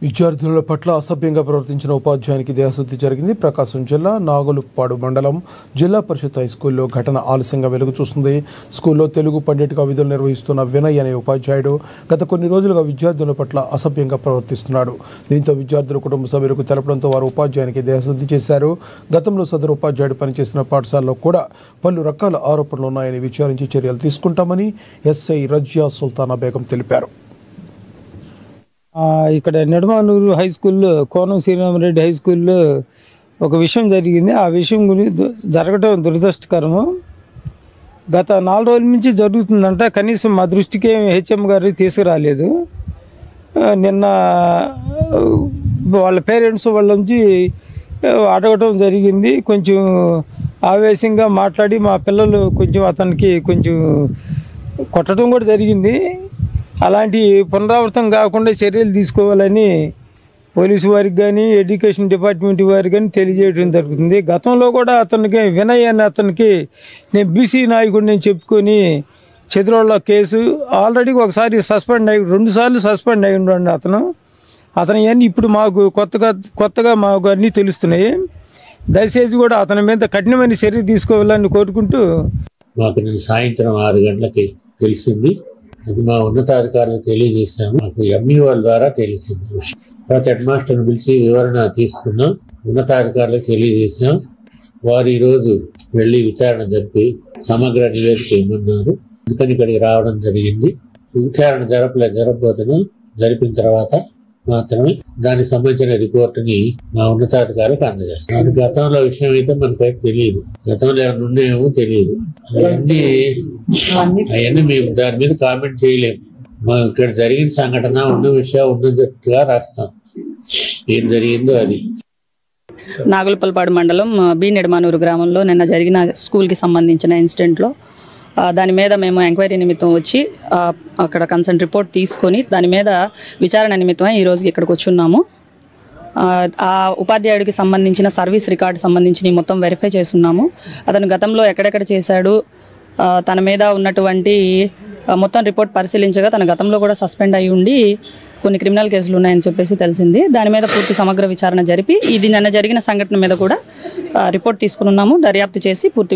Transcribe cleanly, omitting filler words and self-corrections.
విద్యార్థుల పట్ల అసభ్యంగా ప్రవర్తించిన ఉపాధ్యాయునికి దేహశుద్ధి జరిగింది. ప్రకాశం జిల్లా నాగులుప్పాడు మండలం జిల్లా పరిషత్ హైస్కూల్లో ఘటన ఆలస్యంగా వెలుగు చూస్తుంది. స్కూల్లో తెలుగు పండిట్గా విధులు నిర్వహిస్తున్న వినయ్ అనే ఉపాధ్యాయుడు గత కొన్ని రోజులుగా విద్యార్థుల పట్ల అసభ్యంగా ప్రవర్తిస్తున్నాడు. దీంతో విద్యార్థుల కుటుంబ సభ్యులకు తెలపడంతో వారు ఉపాధ్యాయునికి దేహశుద్ధి చేశారు. గతంలో సదరు ఉపాధ్యాయుడు పనిచేసిన పాఠశాలలో కూడా పలు రకాల ఆరోపణలు ఉన్నాయని విచారించి చర్యలు తీసుకుంటామని ఎస్ఐ రజియా సుల్తానా బేగం తెలిపారు. ఇక్కడ నిడమానూరు హై స్కూల్లో కోనం శ్రీరామరెడ్డి హై స్కూల్లో ఒక విషయం జరిగింది. ఆ విషయం గురించి జరగడం దురదృష్టకరము. గత 4 రోజుల నుంచి జరుగుతుందంట. కనీసం మా దృష్టికి హెచ్ఎం గారు తీసుకురాలేదు. నిన్న వాళ్ళ పేరెంట్స్ వాళ్ళ నుంచి అడగటం జరిగింది. కొంచెం ఆవేశంగా మాట్లాడి మా పిల్లలు కొంచెం అతనికి కొంచెం కొట్టడం కూడా జరిగింది. అలాంటి పునరావృతం కాకుండా చర్యలు తీసుకోవాలని పోలీసు వారికి కానీ ఎడ్యుకేషన్ డిపార్ట్మెంట్ వారికి కానీ తెలియజేయడం జరుగుతుంది. గతంలో కూడా అతనికి వినయ్ అని అతనికి నేను బీసీ నాయకుడిని చెప్పుకొని చెదిరోళ్ళ కేసు ఆల్రెడీ ఒకసారి సస్పెండ్ అయ్యి 2 సార్లు సస్పెండ్ అయ్యి ఉండండి అతను అన్నీ ఇప్పుడు మాకు కొత్తగా మాకు అన్నీ తెలుస్తున్నాయి. దయచేసి కూడా అతని మీద కఠినమైన చర్య తీసుకోవాలని కోరుకుంటూ మాకు నేను సాయంత్రం 6 గంటలకి తెలిసింది. అది మా ఉన్నతాధికారులకు తెలియజేసాము. మాకు ఎంఈ వాళ్ళ ద్వారా తెలిసింది విషయం. తర్వాత హెడ్ మాస్టర్ని పిలిచి వివరణ తీసుకున్నాం. ఉన్నతాధికారులకు తెలియజేసాం. వారు ఈరోజు వెళ్ళి విచారణ జరిపి సమగ్ర నివేదిక ఇమ్మన్నారు. అందుకని ఇక్కడికి రావడం జరిగింది. విచారణ జరపబోతున్నాం. జరిపిన తర్వాత మాత్రమే దానికి సంబంధించిన రిపోర్టుని మా ఉన్నతాధికారులకు అందజేస్తాం. గతంలో విషయం అయితే మనకైతే తెలియదు. గతంలో ఏమైనా ఉన్నాయేమో తెలియదు. అవన్నీ మేము దాని మీద కామెంట్ చేయలేము. మనం ఇక్కడ జరిగిన సంఘటన ఉన్న విషయం ఉన్నట్టుగా రాస్తాం. ఏం జరిగిందో అది. నాగులపల్పాడు మండలం బి నిడమానూరు గ్రామంలో నిన్న జరిగిన స్కూల్కి సంబంధించిన ఇన్సిడెంట్లో దాని మీద మేము ఎంక్వైరీ నిమిత్తం వచ్చి అక్కడ కన్సర్న్ రిపోర్ట్ తీసుకొని దాని మీద విచారణ నిమిత్తమై ఈరోజు ఇక్కడికి వచ్చి ఉన్నాము. ఆ ఉపాధ్యాయుడికి సంబంధించిన సర్వీస్ రికార్డు సంబంధించి మొత్తం వెరిఫై చేస్తున్నాము. అతను గతంలో ఎక్కడెక్కడ చేశాడు, తన మీద ఉన్నటువంటి మొత్తం రిపోర్ట్ పరిశీలించగా తన గతంలో కూడా సస్పెండ్ అయి ఉండి కొన్ని క్రిమినల్ కేసులు ఉన్నాయని చెప్పేసి తెలిసింది. దాని మీద పూర్తి సమగ్ర విచారణ జరిపి ఇది నిన్న జరిగిన సంఘటన మీద కూడా రిపోర్ట్ తీసుకున్నాము. దర్యాప్తు చేసి పూర్తి